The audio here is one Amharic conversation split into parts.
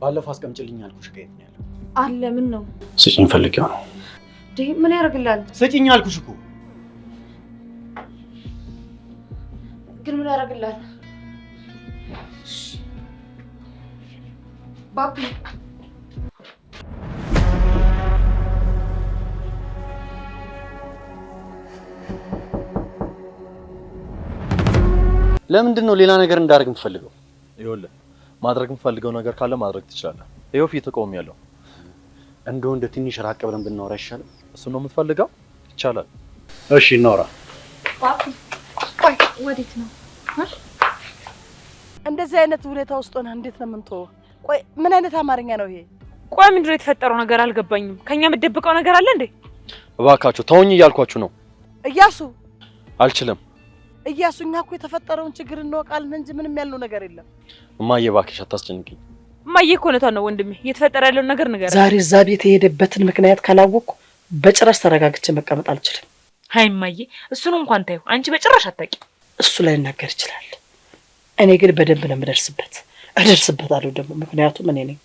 ባለፈው አስቀምጭልኝ አልኩሽ ከየት ነው ያለው? አለ ምን ነው? ስጪኝ ፈልጌው ነው። ምን ያደርግልሃል? ስጪኝ አልኩሽ እኮ። ግን ምን ያደርግልሃል? ባቢ ለምንድን ነው ሌላ ነገር እንዳደርግ የምፈልገው? ይኸውልህ ማድረግ የምፈልገው ነገር ካለ ማድረግ ትችላለህ። ይኸው ፊት ቆሜያለሁ። እንደው እንደ ትንሽ ራቅ ብለን ብናወራ ይሻላል። እሱ ነው የምትፈልገው? ይቻላል። እሺ እናውራ። ባቢ ቆይ ወዴት ነው? እንደዚህ አይነት ሁኔታ ውስጥ ሆነ እንዴት ነው የምንተው? ቆይ ምን አይነት አማርኛ ነው ይሄ? ቆይ ምንድን ነው የተፈጠረው ነገር አልገባኝም። ከኛ የምትደብቀው ነገር አለ እንዴ? እባካችሁ ተውኝ እያልኳችሁ ነው። እያሱ አልችልም። እያሱ እኛ እኮ የተፈጠረውን ችግር እንወቃለን እንጂ ምንም ያልነው ነገር የለም። እማዬ እባክሽ አታስጨንቂኝ። እማዬ እኮ እውነቷን ነው ወንድሜ። እየተፈጠረ ያለውን ነገር ንገረኝ። ዛሬ እዛ ቤት የሄደበትን ምክንያት ካላወቅኩ በጭራሽ ተረጋግቼ መቀመጥ አልችልም። አይ እማዬ እሱን እንኳን ታዩ አንቺ በጭራሽ አታውቂም። እሱ ላይ እናገር ይችላል። እኔ ግን በደንብ ነው እደርስበታለሁ ደግሞ ምክንያቱም እኔ ነኝ።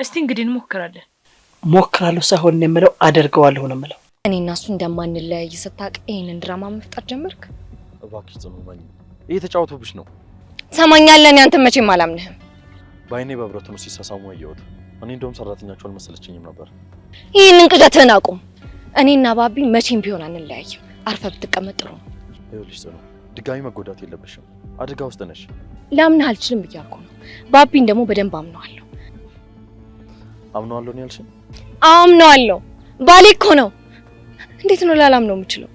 እስቲ እንግዲህ እንሞክራለን። ሞክራለሁ ሳይሆን ነው የምለው አደርገዋለሁ ነው የምለው። እኔና እሱ እንደማንለያይ ስታውቅ ይሄንን ድራማ መፍጠር ጀመርክ? እባክሽ ጽኑ ማኝ እየተጫወቱብሽ ነው። ሰማኛለን። ያንተ መቼም አላምንህም። ባይኔ በብረቱ ነው ሲሳሳሙ አየሁት። እኔ እንደውም ሰራተኛቸው አልመሰለችኝም ነበር። ይሄንን ቅዠትህን አቁም። እኔና ባቢ መቼም ቢሆን አንለያይም። አርፈህ ብትቀመጥ ጥሩ ነው። ይኸውልሽ ጽኑ ድጋሚ መጎዳት የለብሽም። አደጋ ውስጥ ነሽ። ላምንህ አልችልም ብያለሁ ነው። ባቢን ደግሞ በደንብ አምነዋለሁ። አምነዋለሁ ነው ያልሽኝ? አምነዋለሁ። ባሌ እኮ ነው። እንዴት ነው ላላምነው የምችለው?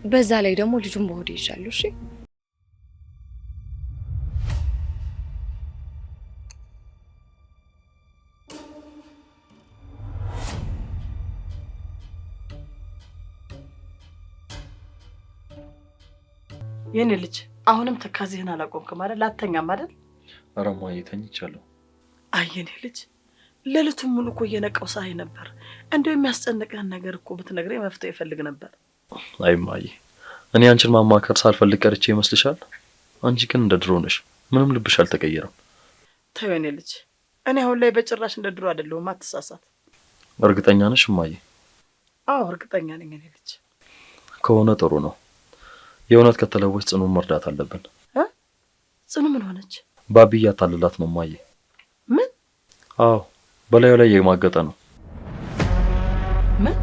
በዛ ላይ ደግሞ ልጁን በሆዴ ይዣለሁ። እሺ የኔ ልጅ አሁንም ተካዚህን አላቆምክም አይደል? ላተኛም አይደል? ኧረ እማዬ ተኝቻለሁ። አይ የኔ ልጅ ሌሊቱን ሙሉ እኮ እየነቃው ሳይ ነበር። እንደው የሚያስጨንቀን ነገር እኮ ብትነግረኝ መፍትሄ ይፈልግ ነበር። አይ እማዬ እኔ አንቺን ማማከር ሳልፈልግ ቀርቼ ይመስልሻል? አንቺ ግን እንደ ድሮ ነሽ። ምንም ልብሽ አልተቀየረም። ተው የኔ ልጅ እኔ አሁን ላይ በጭራሽ እንደ ድሮ አይደለሁም። አትሳሳት። እርግጠኛ ነሽ እማዬ? አዎ እርግጠኛ ነኝ የኔ ልጅ። ከሆነ ጥሩ ነው። የእውነት ከተለወች ጽኑን መርዳት አለብን። ጽኑ ምን ሆነች? ባቢ እያታለላት ነው እማዬ። ምን? አዎ በላዩ ላይ የማገጠ ነው። ምን?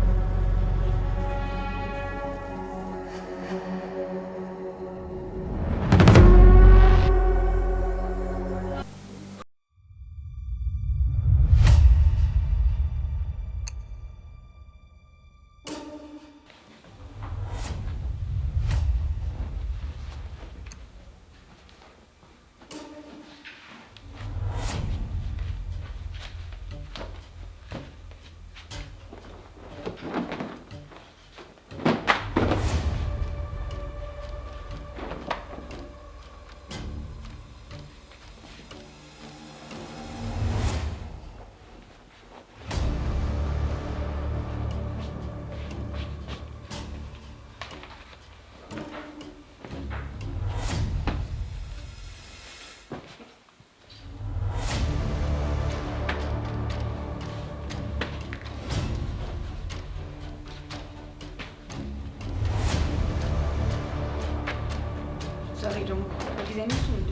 ዛሬ ደግሞ ጊዜ ነው እንዴ?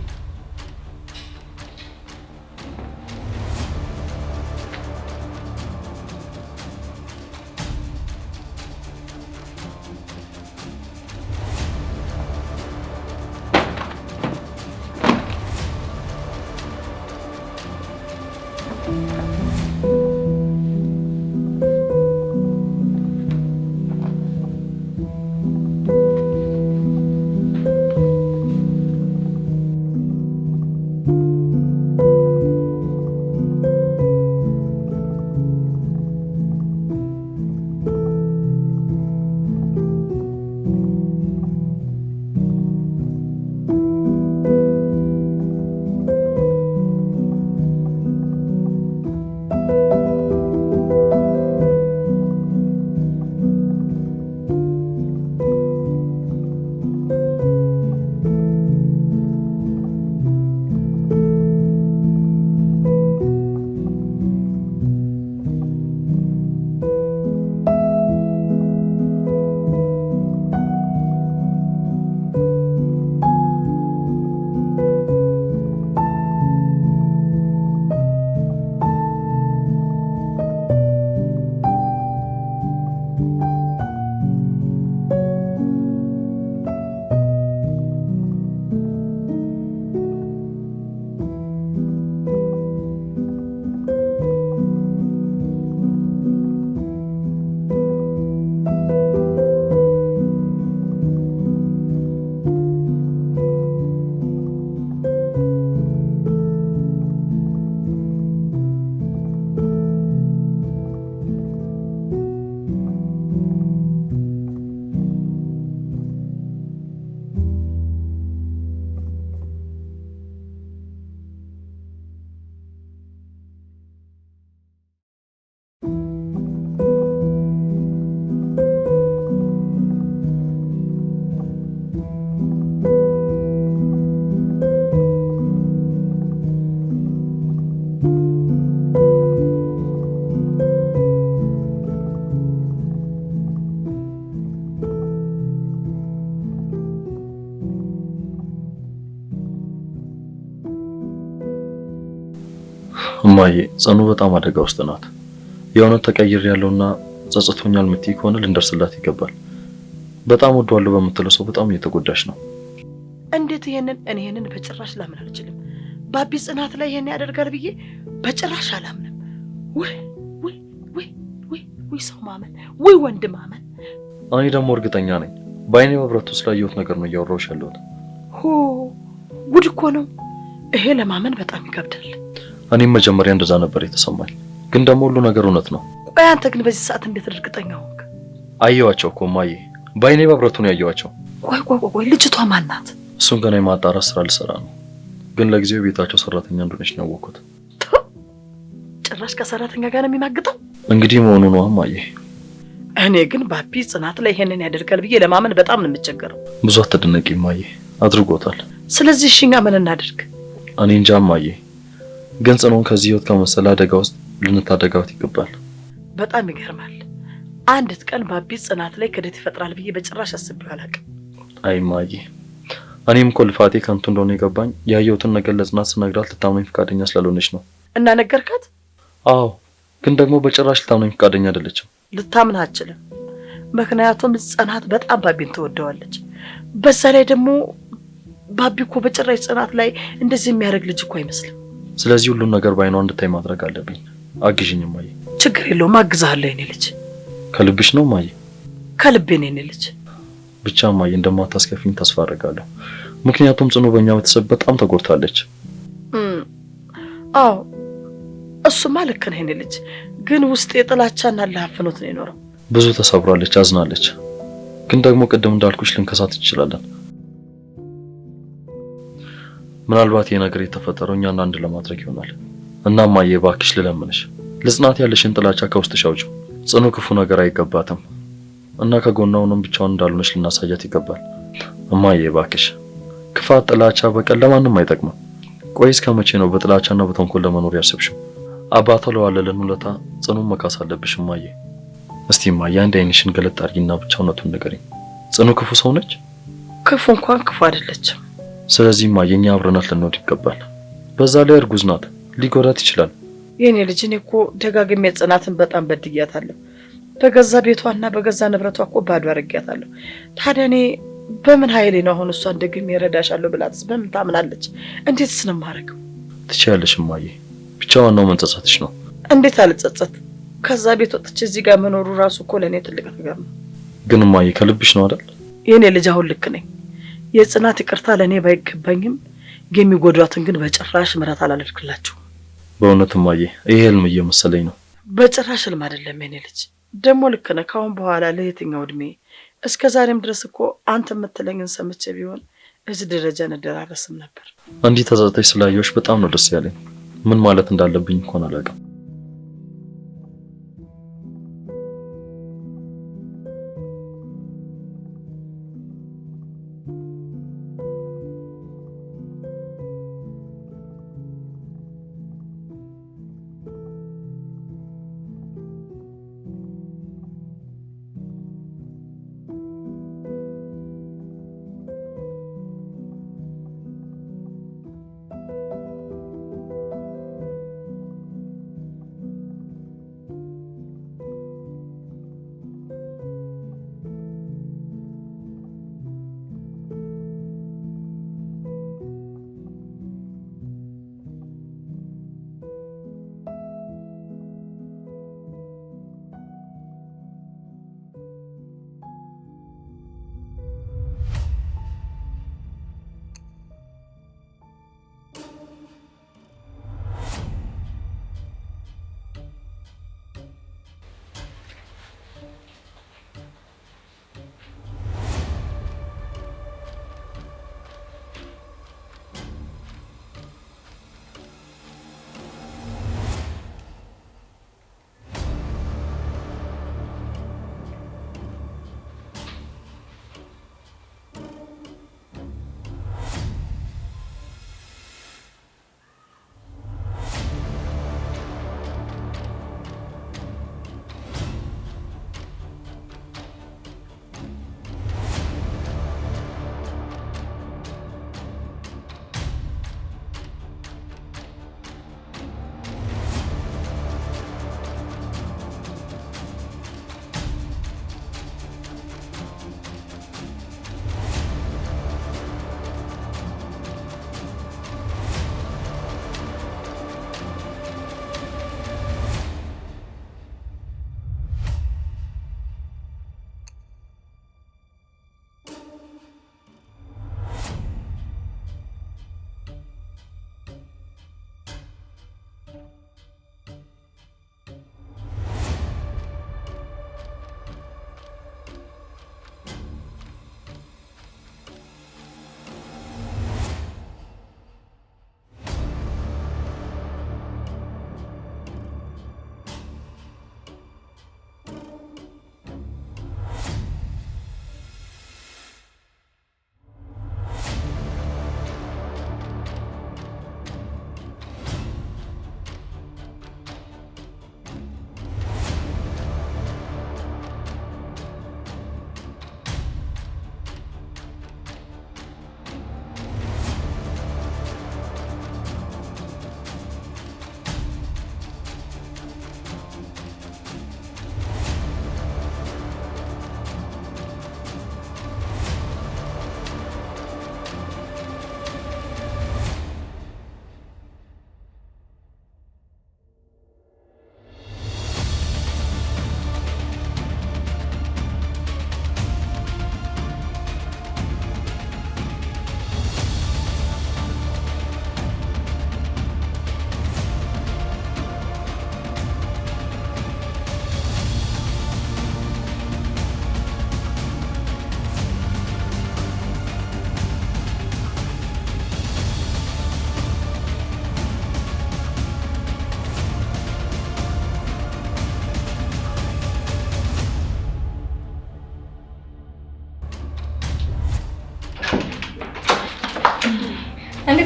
እማዬ ጽኑ በጣም አደጋ ውስጥ ናት። የእውነት ተቀይር ያለውና ጸጽቶኛል የምትይ ከሆነ ልንደርስላት ይገባል። በጣም ወደዋለሁ በምትለው ሰው በጣም እየተጎዳች ነው። እንዴት ይሄንን በጭራሽ ላምን አልችልም። ባቢ ጽናት ላይ ይሄን ያደርጋል ብዬ በጭራሽ አላምንም። ወይ ወይ ወይ ወይ ወይ ሰው ማመን ወይ ወንድ ማመን። እኔ ደግሞ እርግጠኛ ነኝ በአይኔ በብረቱ ስላየሁት ነገር ነው እያወራሁሽ ያለሁት። ሆ ጉድ እኮ ነው ይሄ። ለማመን በጣም ይከብዳል። እኔም መጀመሪያ እንደዛ ነበር የተሰማኝ፣ ግን ደግሞ ሁሉ ነገር እውነት ነው። ቆይ አንተ ግን በዚህ ሰዓት እንዴት እርግጠኛ ሆንክ? አየኋቸው እኮ እማዬ፣ በአይኔ በብረቱ ነው ያየኋቸው። ቆይ ልጅቷ ማን ናት? እሱን ገና የማጣራት ስራ ልሰራ ነው፣ ግን ለጊዜው ቤታቸው ሰራተኛ እንደሆነች ነው ያወቅሁት። ጭራሽ ከሰራተኛ ጋር ነው የሚማግጠው? እንግዲህ መሆኑ ነው እማዬ። እኔ ግን ባቢ ጽናት ላይ ይሄንን ያደርጋል ብዬ ለማመን በጣም ነው የምቸገረው። ብዙ አትደነቂ እማዬ፣ አድርጎታል። ስለዚህ እሺ እኛ ምን እናድርግ? እኔ እንጃ እማዬ፣ ግን ጽኑን ከዚህ ህይወት ከመሰለ አደጋ ውስጥ ልንታደጋት ይገባል። በጣም ይገርማል። አንድ ቀን ባቢ ጽናት ላይ ክደት ይፈጥራል ብዬ በጭራሽ አስቤው አላውቅም። አይ እማዬ፣ እኔም እኮ ልፋቴ ከንቱ እንደሆነ የገባኝ ያየሁትን ነገር ለጽናት ስነግራት ልታምነኝ ፈቃደኛ ስላልሆነች ነው። እና ነገርካት? አዎ፣ ግን ደግሞ በጭራሽ ልታምነኝ ፈቃደኛ አይደለችም። ልታምን አትችልም። ምክንያቱም ጽናት በጣም ባቢን ትወደዋለች። በዛ ላይ ደግሞ ባቢ እኮ በጭራሽ ጽናት ላይ እንደዚህ የሚያደርግ ልጅ እኮ አይመስልም። ስለዚህ ሁሉን ነገር ባይኗ እንድታይ ማድረግ አለብኝ። አግዥኝ እማዬ። ችግር የለውም፣ አግዛለሁ የኔ ልጅ። ከልብሽ ነው እማዬ? ከልቤ ነው የኔ ልጅ። ብቻ እማዬ እንደማታስከፊኝ ተስፋ አደርጋለሁ። ምክንያቱም ጽኑ በእኛ ቤተሰብ በጣም ተጎድታለች። አዎ እሱማ ልክ ነህ የኔ ልጅ። ግን ውስጥ የጥላቻና ለሀፍኖት ነው የኖረው። ብዙ ተሰብራለች፣ አዝናለች። ግን ደግሞ ቅድም እንዳልኩሽ ልንከሳት እንችላለን። ምናልባት ይሄ ነገር የተፈጠረው እኛን አንድ ለማድረግ ይሆናል። እና እማዬ እባክሽ ልለምንሽ፣ ለጽናት ያለሽን ጥላቻ ከውስጥሽ አውጪው። ጽኑ ክፉ ነገር አይገባትም እና ከጎኗ ሆነን ብቻውን እንዳልሆነች ልናሳያት ይገባል። እማዬ እባክሽ፣ ክፋት፣ ጥላቻ፣ በቀል ለማንም አይጠቅምም። ቆይ እስከ መቼ ነው በጥላቻና በተንኮል ለመኖር ያሰብሽው? አባቷ ለዋለልን ውለታ ጽኑን መካስ አለብሽ እማዬ። እስቲ እማዬ አንድ አይንሽን ገለጥ አድርጊና ብቻ እውነቱን ንገሪኝ። ጽኑ ክፉ ሰው ነች? ክፉ እንኳን ክፉ አይደለችም። ስለዚህ እማዬ እኛ አብረናት ልንወድ ይገባል። በዛ ላይ እርጉዝ ናት፣ ሊጎዳት ይችላል። የኔ ልጅ እኔ እኮ ደጋግሜ ጽናትን በጣም በድያታለሁ። በገዛ ቤቷና በገዛ ንብረቷ እኮ ባዶ አድርጊያታለሁ። ታዲያ እኔ በምን ኃይሌ ነው አሁን እሷን ደግሜ እረዳሻለሁ ብላትስ በምን ታምናለች? እንዴትስ ነው የማደርገው? ትችያለሽ እማዬ፣ ብቻ ዋናው መንጸጸትሽ ነው። እንዴት አልጸጸት? ከዛ ቤት ወጥቼ እዚህ ጋር መኖሩ ራሱ እኮ ለእኔ ትልቅ ነገር ነው። ግን እማዬ ከልብሽ ነው አይደል? የኔ ልጅ አሁን ልክ ነኝ። የጽናት ይቅርታ ለእኔ ባይገባኝም የሚጎዷትን ግን በጭራሽ ምሕረት አላደርግላቸው። በእውነት እማዬ ይሄ ህልም እየመሰለኝ ነው። በጭራሽ ህልም አይደለም የኔ ልጅ። ደግሞ ልክ ነህ። ካሁን በኋላ ለየትኛው እድሜ? እስከ ዛሬም ድረስ እኮ አንተ የምትለኝን ሰምቼ ቢሆን እዚህ ደረጃ እንደራረስም ነበር። እንዲህ ተጸጽተሽ ስላየሁሽ በጣም ነው ደስ ያለኝ። ምን ማለት እንዳለብኝ እንኳን አላውቅም።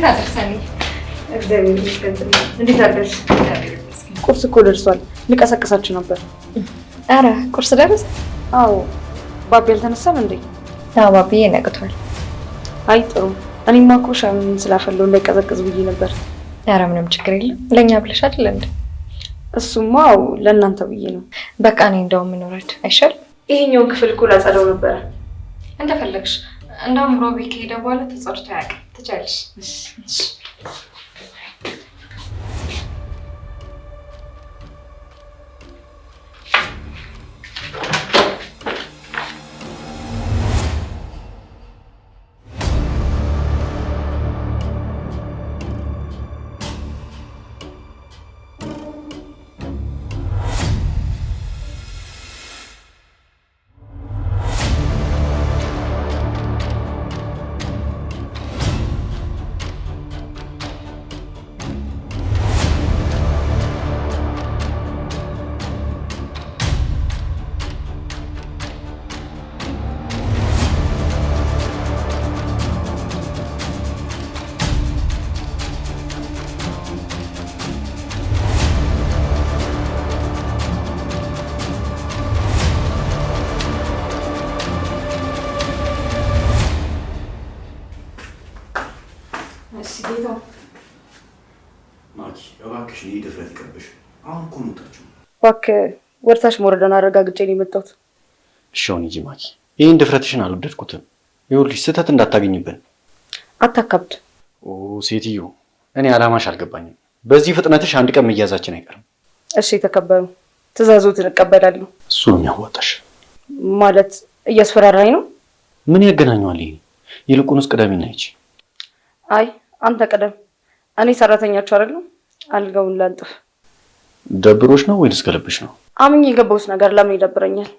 አደርሰኝ? እግዚአብሔር ይመስገን። እንዴት አደርሽ? ቁርስ እኮ ደርሷል። ልቀሰቅሳችሁ ነበር። አረ ቁርስ ደረሰ? አዎ። ባቢ አልተነሳም እንዴ? አዎ ባቢዬ ነቅቷል። አይ ጥሩ። እኔማ እኮ ሻምን ስላፈለው እንዳይቀዘቅዝ ብዬ ነበር። አረ ምንም ችግር የለም። ለኛ ብለሽ አይደል እንዴ? እሱማ አዎ ለእናንተ ብዬ ነው። በቃ እኔ እንደውም እንውረድ አይሻል? ይሄኛውን ክፍል እኮ ላጸዳው ነበረ። እንደፈለግሽ። እንደውም ሮቢ ከሄደ በኋላ ተጸድቶ ያውቃል። ትቻለሽ። ማኪ እባክሽ ነው ድፍረት ይቀርብሽ። አሁን እኮ መጣችሁ። እባክህ ወርታሽ መውረዷን አረጋግጬ ነው የመጣሁት። እሺ አሁን ሂጂ ማኪ። ይሄን ድፍረትሽን አልወደድኩትም። ይኸውልሽ ስህተት እንዳታገኝብን። አታካብድ። ሴትዮ እኔ አላማሽ አልገባኝም። በዚህ ፍጥነትሽ አንድ ቀን መያዛችን አይቀርም። እሺ የተከበሩ ትእዛዞትን እቀበላለሁ። እሱ ነው የሚያዋጣሽ። ማለት እያስፈራራኝ ነው? ምን ያገናኘዋል ይሄ? ይልቁንስ ቅደሚና ሂጂ። አይ አንተ ቀደም። እኔ ሰራተኛችሁ አይደለም። አልጋውን ላንጥፍ። ደብሮሽ ነው ወይስ ከልብሽ ነው? አምኜ የገባሁት ነገር ለምን ይደብረኛል?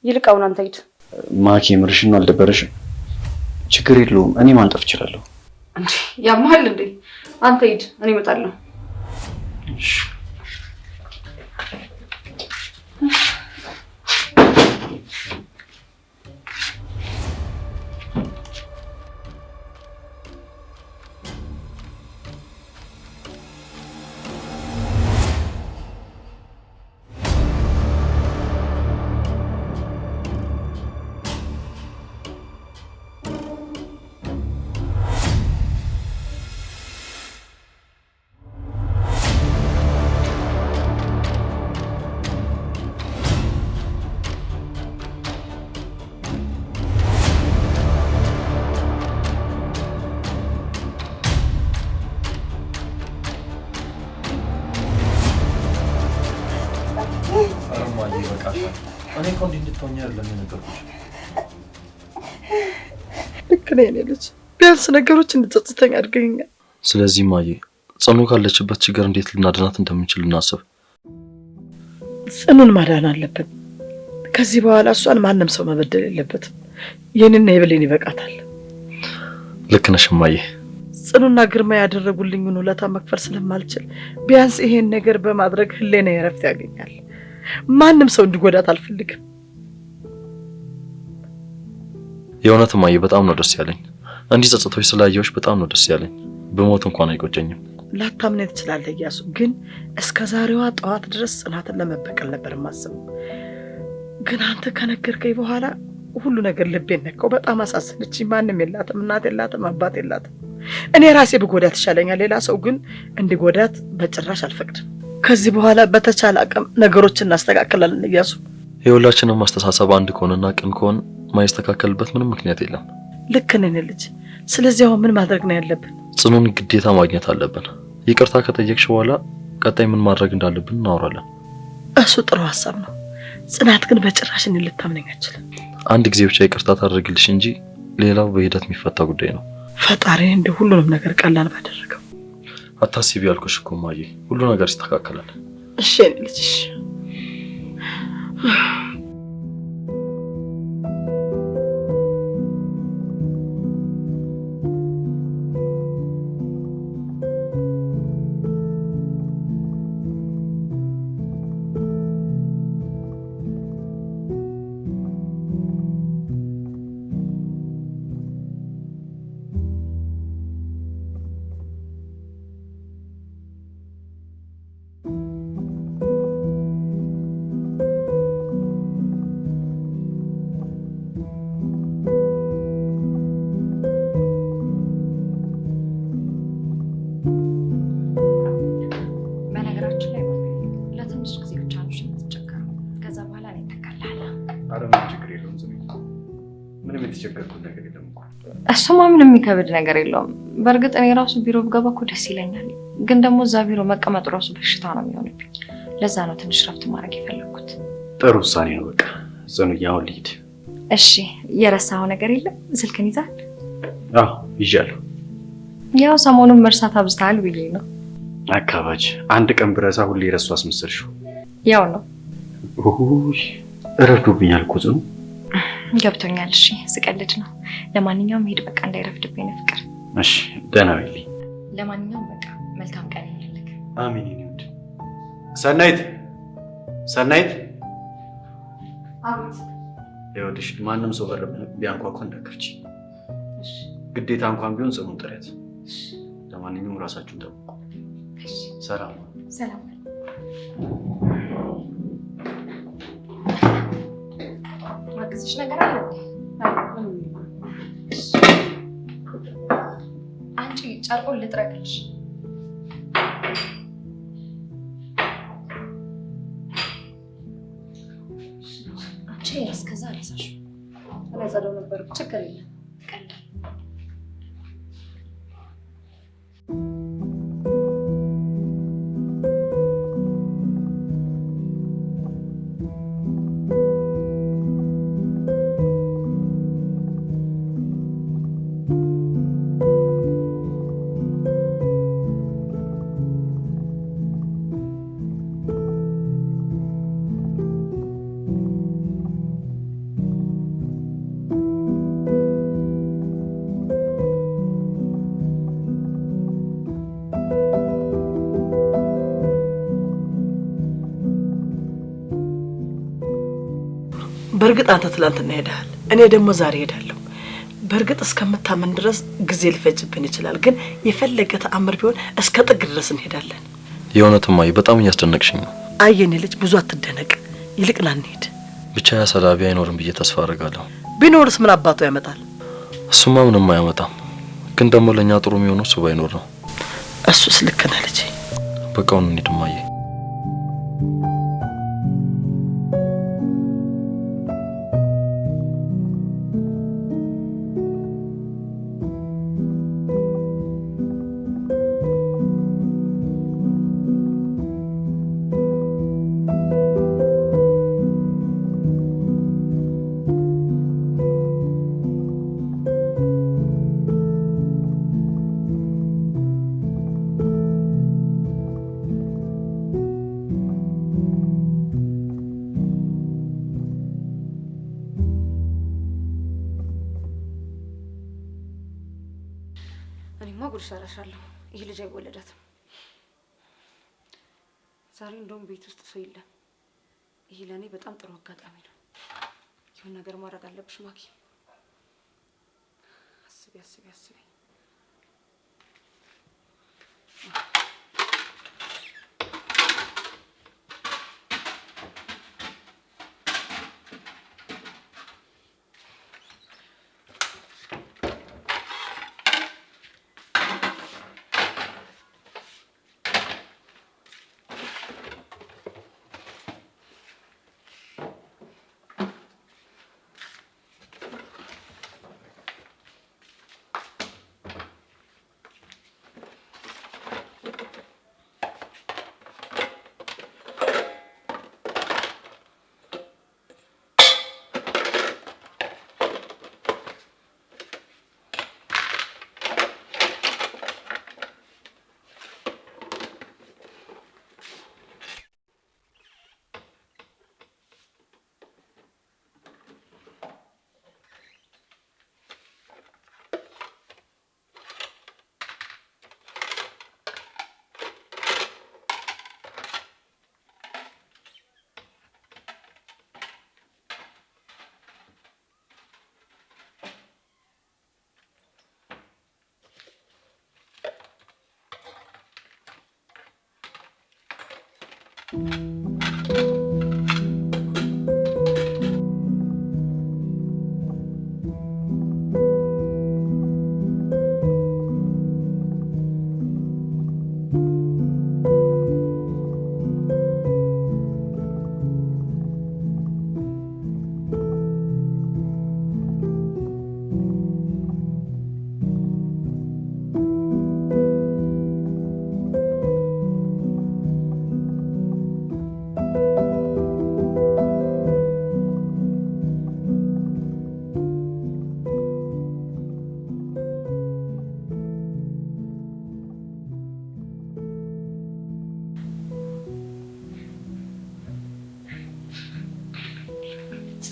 ይልቅ አሁን አንተ ሂድ። ማኪ ምርሽን ነው አልደበረሽም? ችግር የለውም እኔ ማንጠፍ እችላለሁ። እንዴ ያማል እንዴ? አንተ ሂድ፣ እኔ እመጣለሁ። እሺ እኔ እኮ እንዲህ እንድትሆኚ አይደለም የነገርኩሽ። ልክ ነህ የኔ ልጅ። ቢያንስ ነገሮች እንድጸጽተኝ አድርገኛል። ስለዚህ ማዬ ጽኑ ካለችበት ችግር እንዴት ልናድናት እንደምንችል እናስብ። ጽኑን ማዳን አለብን። ከዚህ በኋላ እሷን ማንም ሰው መበደል የለበትም። የኔና የብሌን ይበቃታል። ልክ ነሽ ማዬ። ጽኑና ግርማ ያደረጉልኝን ውለታ መክፈል ስለማልችል ቢያንስ ይሄን ነገር በማድረግ ህሌና የረፍት ያገኛል። ማንም ሰው እንዲጎዳት አልፈልግም። የእውነት ማዬ በጣም ነው ደስ ያለኝ። እንዲህ ጸጽቶች ስላየሁሽ በጣም ነው ደስ ያለኝ። በሞት እንኳን አይቆጨኝም። ላታምነኝ ትችላለህ እያሱ፣ ግን እስከ ዛሬዋ ጠዋት ድረስ ጽናትን ለመበቀል ነበር የማስበው። ግን አንተ ከነገርከኝ በኋላ ሁሉ ነገር ልቤን ነካው። በጣም አሳሰነችኝ። ማንም የላትም፣ እናት የላትም፣ አባት የላትም። እኔ ራሴ ብጎዳት ይሻለኛል። ሌላ ሰው ግን እንዲጎዳት በጭራሽ አልፈቅድም። ከዚህ በኋላ በተቻለ አቅም ነገሮችን እናስተካክላለን እያሱ። የሁላችንም ማስተሳሰብ አንድ ከሆነና ቅን ከሆነ ማይስተካከልበት ምንም ምክንያት የለም። ልክ ነን ልጅ። ስለዚህ አሁን ምን ማድረግ ነው ያለብን? ጽኑን ግዴታ ማግኘት አለብን። ይቅርታ ከጠየቅሽ በኋላ ቀጣይ ምን ማድረግ እንዳለብን እናወራለን። እሱ ጥሩ ሀሳብ ነው። ጽናት ግን በጭራሽ እኔን ልታምነኝ አትችልም። አንድ ጊዜ ብቻ ይቅርታ ታደርግልሽ እንጂ ሌላው በሂደት የሚፈታ ጉዳይ ነው። ፈጣሪ እንደ ሁሉንም ነገር ቀላል ባደረገው። አታስቢ ያልኩሽ እኮ ማዬ፣ ሁሉ ነገር ይስተካከላል። እሺ እኔ ልጅ እሺ። አረ ምንም ችግር የለውም ዝም ብዬ ምንም የተቸገርኩት ነገር የለም እኮ። እሱማ ምንም የሚከብድ ነገር የለውም። በእርግጥ እኔ ራሱ ቢሮ ብገባ እኮ ደስ ይለኛል፣ ግን ደግሞ እዛ ቢሮ መቀመጡ ራሱ በሽታ ነው የሚሆንብኝ። ለዛ ነው ትንሽ ረፍት ማድረግ የፈለኩት። ጥሩ ውሳኔ ነው። በቃ ጽኑዬ አሁን ልሂድ። እሺ፣ የረሳኸው ነገር የለም? ስልክን ይዛል? አዎ ይዣለሁ። ያው ሰሞኑን መርሳት አብዝተሃል ብዬ ነው። አካባጅ አንድ ቀን ብረሳ ሁሌ ረሱ አስመሰልሽው። ያው ነው። ረፍዶብኛል እኮ ጽኑ። ገብቶኛል። እሺ ስቀልድ ነው። ለማንኛውም ሄድ በቃ እንዳይረፍድብኝ ነው ፍቅር። እሺ ደህና ነኝ። ለማንኛውም በቃ መልካም ቀን ይሁንልህ። አሜን። ይሁን። ሰናይት ሰናይት። አቤት። ይኸውልሽ ማንም ሰው በር ቢያንኳኳ እንዳትከፍቺ። እሺ ግዴታ እንኳን ቢሆን ጽኑን ጥሪያት። እሺ ለማንኛውም ራሳችሁን ጠብቁ። እሺ ሰላም ሰላም። ማግዝሽ ነገር አለ? አንቺ ጨርቁን ልጥረግልሽ። አንቺ እስከዛ አላሳሽ አላጸደው ነበር። ችግር የለም ቀላል። በእርግጥ አንተ ትላንትና ሄደሃል፣ እኔ ደግሞ ዛሬ ሄዳለሁ። በእርግጥ እስከምታመን ድረስ ጊዜ ሊፈጅብን ይችላል፣ ግን የፈለገ ተአምር ቢሆን እስከ ጥግ ድረስ እንሄዳለን። የእውነትም እማዬ በጣም እያስደነቅሽኝ ነው። አየኔ ልጅ ብዙ አትደነቅ፣ ይልቅ ና እንሂድ። ብቻ ያ ሰላቢ አይኖርም ብዬ ተስፋ አደርጋለሁ። ቢኖርስ ምን አባቱ ያመጣል? እሱማ ምንም አያመጣም፣ ግን ደግሞ ለእኛ ጥሩ የሚሆነው እሱ ባይኖር ነው። እሱስ ልክ ነህ ልጄ። በቃ አሁን እንሂድ እማዬ። እኔማ ጉድ ሰራሻለሁ። ይሄ ልጅ አይወለዳትም። ዛሬ እንደውም ቤት ውስጥ ሰው የለም። ይሄ ለእኔ በጣም ጥሩ አጋጣሚ ነው። ይሁን ነገር ማድረግ አለብሽ ማኪ። አስቢ አስቢ አስቢ።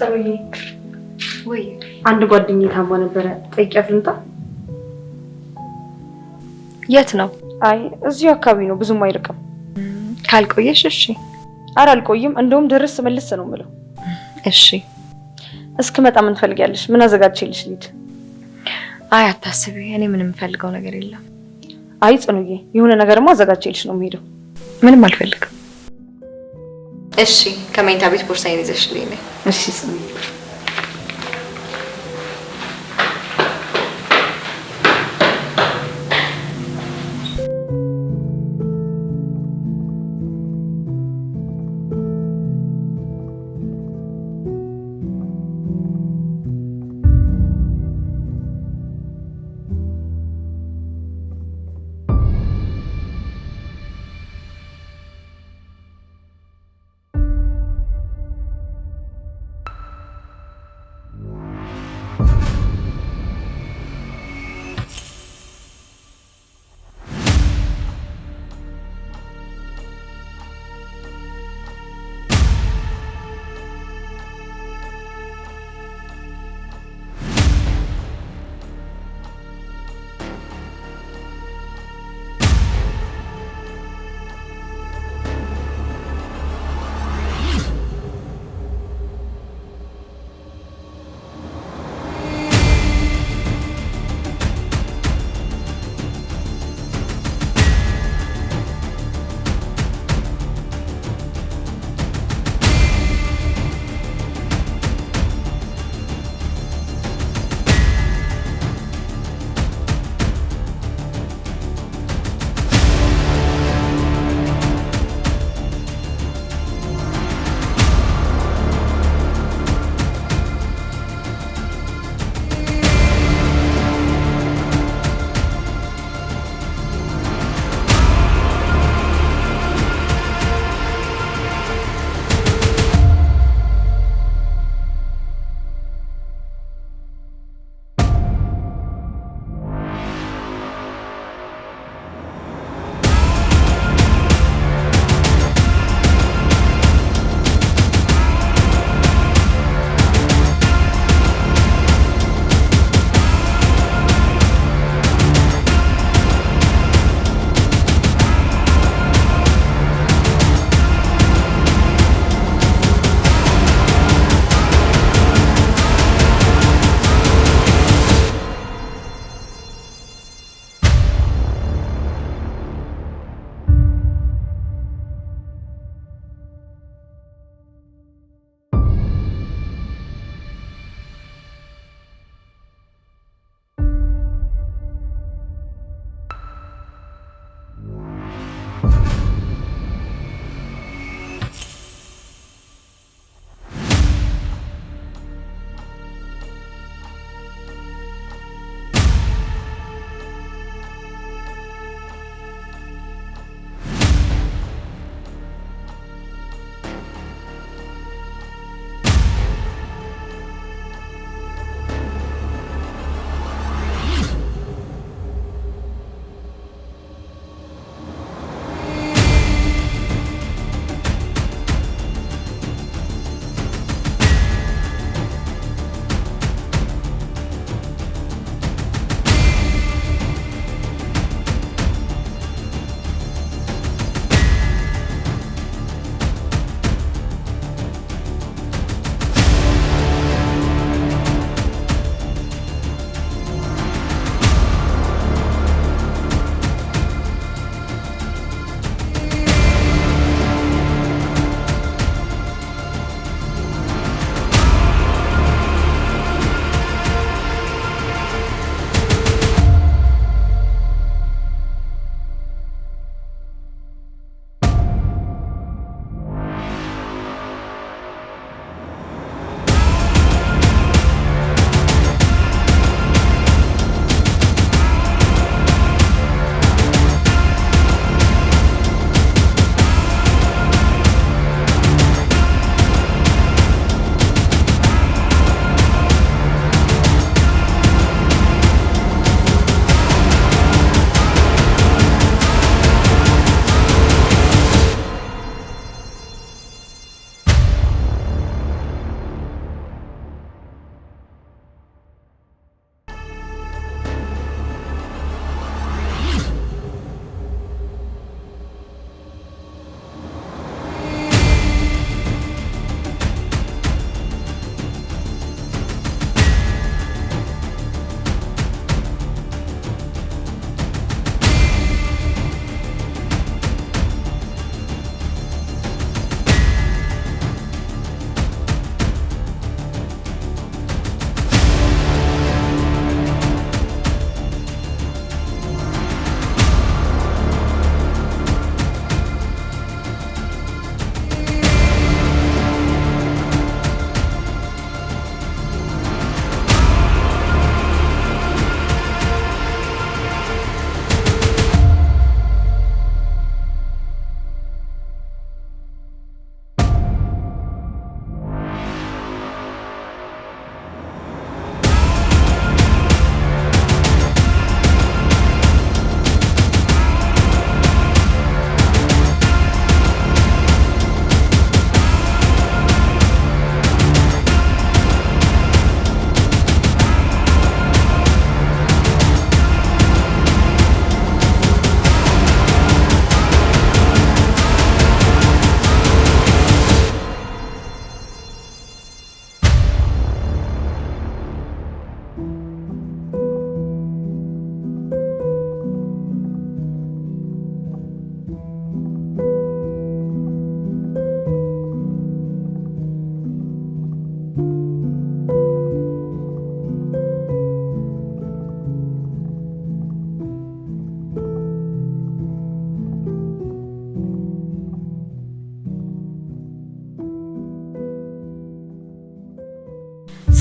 ጽሩዬ ወይ አንድ ጓደኛዬ ታማ ነበረ። ጠይቂያት ልምጣ? የት ነው? አይ እዚሁ አካባቢ ነው፣ ብዙም አይርቅም። ካልቆየሽ እሺ። ኧረ አልቆይም፣ እንደውም ደረስ መልስ ነው የምለው። እሺ እስክመጣ ምን ትፈልጊያለሽ? ምን አዘጋጅቼልሽ ልሂድ? አይ አታስቢ፣ እኔ ምንም የምፈልገው ነገር የለም። አይ ጽኑዬ፣ የሆነ ነገርማ አዘጋጅቼልሽ ነው የምሄደው። ምንም አልፈልግም። እሺ ከመኝታ ቤት ቦርሳዬን ይዘሽልኝ ነይ። እሺ ጽኑዬ።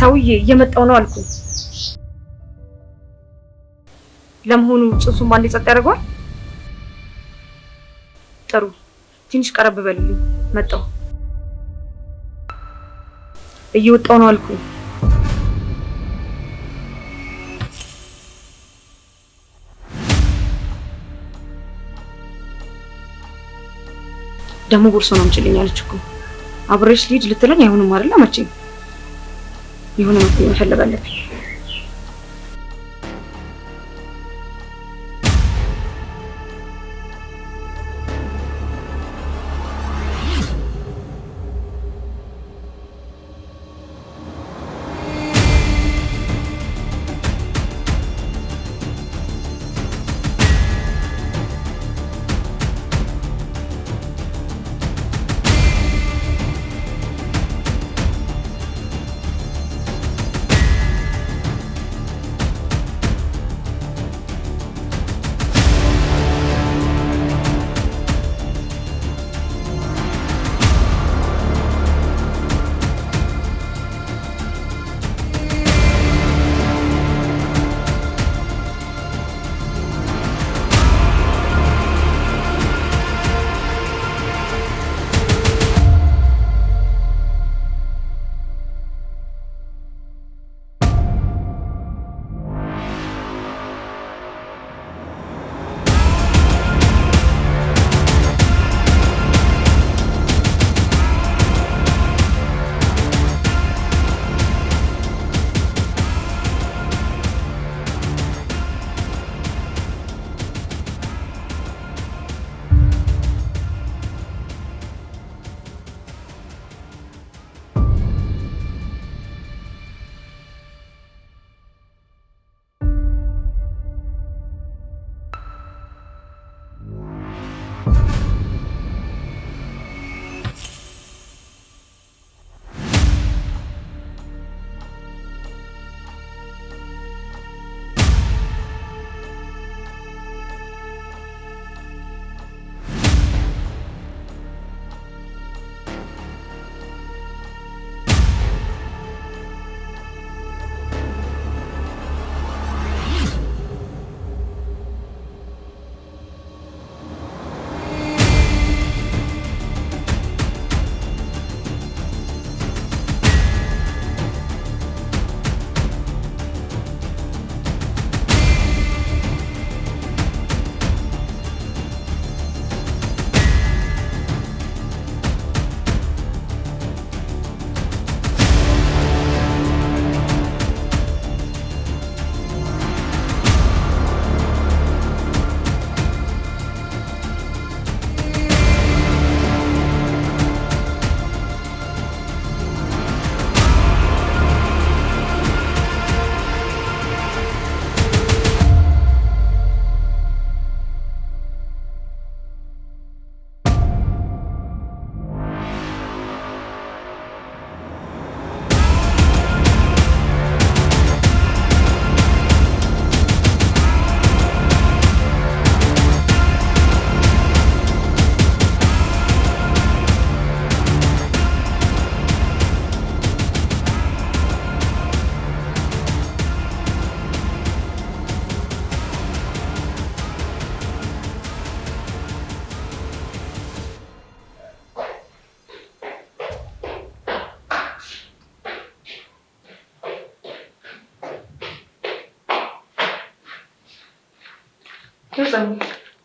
ሰውዬ እየመጣው ነው አልኩ። ለመሆኑ ጽንሱን ማን ጸጥ ያደርገዋል? ጥሩ ትንሽ ቀረብ በልልኝ። መጣው እየወጣው ነው አልኩ። ደሞ ቦርሶ ነው እንችልኝ አለች እኮ። አብሬሽ ልሂድ ልትለኝ አይሆንም አይደል? መቼ የሆነ መፍትሄ መፈለግ አለብኝ።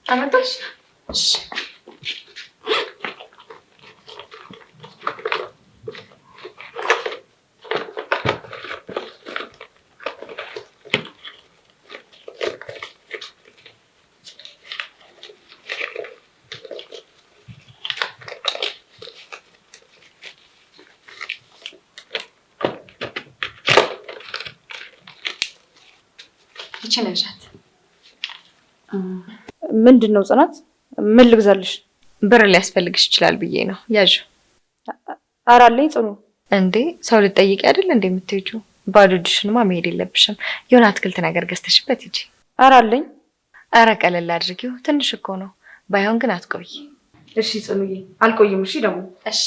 አመጣሽ? ይችላልሻት። ምንድን ነው ጽናት? ምን ልግዛልሽ? ብር ሊያስፈልግሽ ይችላል ብዬ ነው። ያዥ። ኧረ አለኝ ጽኑ። እንዴ ሰው ልትጠይቂ አይደል እንዴ የምትሄጂው? ባዶ እጅሽንማ መሄድ የለብሽም። የሆነ አትክልት ነገር ገዝተሽበት ሂጂ። ኧረ አለኝ። ኧረ ቀለል አድርጊው፣ ትንሽ እኮ ነው። ባይሆን ግን አትቆይ። እሺ ጽኑዬ፣ አልቆይም። እሺ ደግሞ እሺ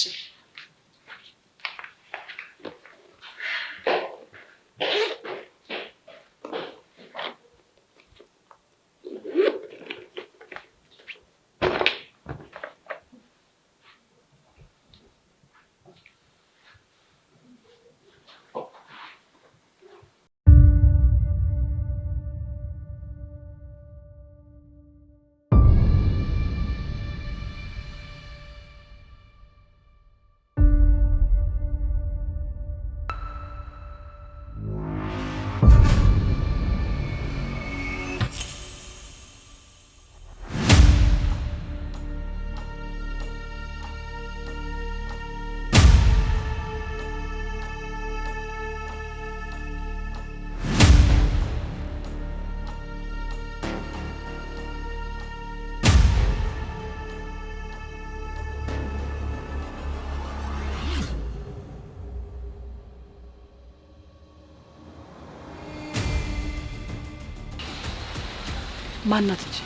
ማናት እንጂ?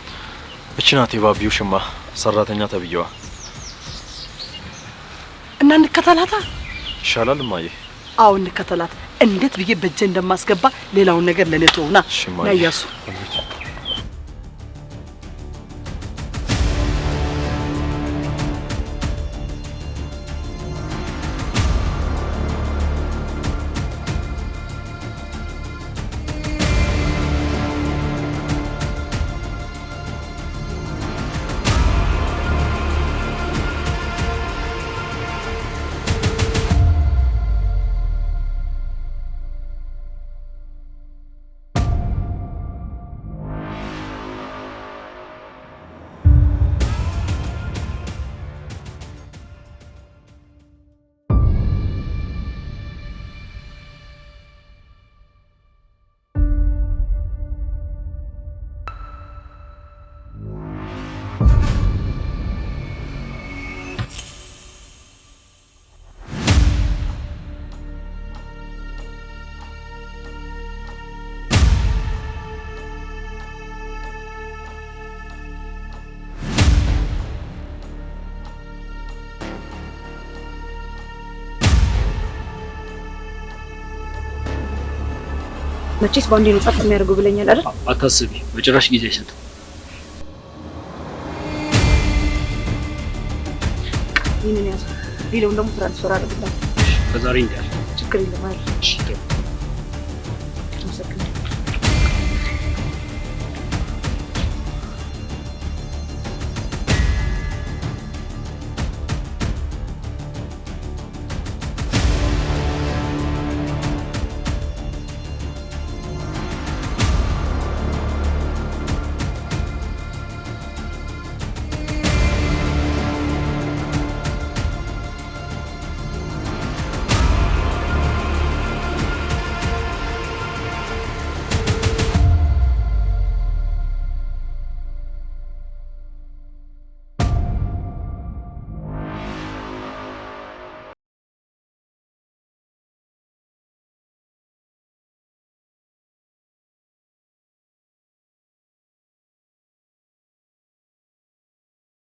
እቺ ናት የባቢው ሽማ ሰራተኛ ተብየዋ። እና እንከተላታ ይሻላል እማዬ። አዎ እንከተላት። እንዴት ብዬ በእጄ እንደማስገባ ሌላውን ነገር ለኔ ተውና ናያሱ መቼስ ባንዴ ነው ጻፍ የሚያደርገው ብለኛል አይደል? አታስቢ፣ በጭራሽ ጊዜ አይሰጥም። ይሄንን ያዝ። ሌላውን ደግሞ ትራንስፈር አድርግልኝ። ከዛሬ እንዲያል ችግር የለም አይደል? እሺ